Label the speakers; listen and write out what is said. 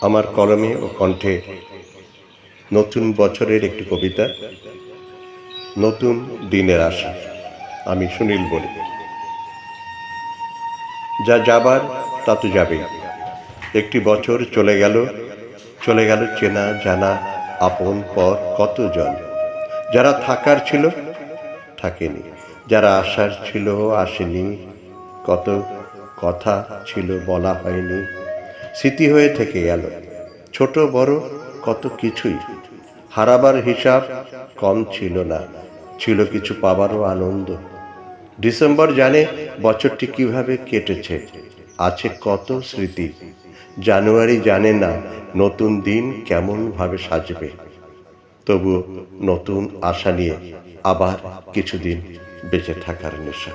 Speaker 1: আমার কলমে ও কণ্ঠে নতুন বছরের একটি কবিতা, নতুন দিনের আশা। আমি সুনীল বলি। যা যাবার তা তো যাবেই। একটি বছর চলে গেল চেনা জানা আপন পর কতজন। যারা থাকার ছিল থাকেনি, যারা আসার ছিল আসেনি, কত কথা ছিল বলা হয়নি, স্মৃতি হয়ে থেকে গেল ছোট বড় কত কিছুই। হারাবার হিসাব কম ছিল না, ছিল কিছু পাবারও আনন্দ। ডিসেম্বর জানে বছরটি কিভাবে কেটেছে, আছে কত স্মৃতি। জানুয়ারি জানে না নতুন দিন কেমন ভাবে সাজবে। তবু নতুন আশা নিয়ে আবার কিছুদিন বেঁচে থাকার নেশা।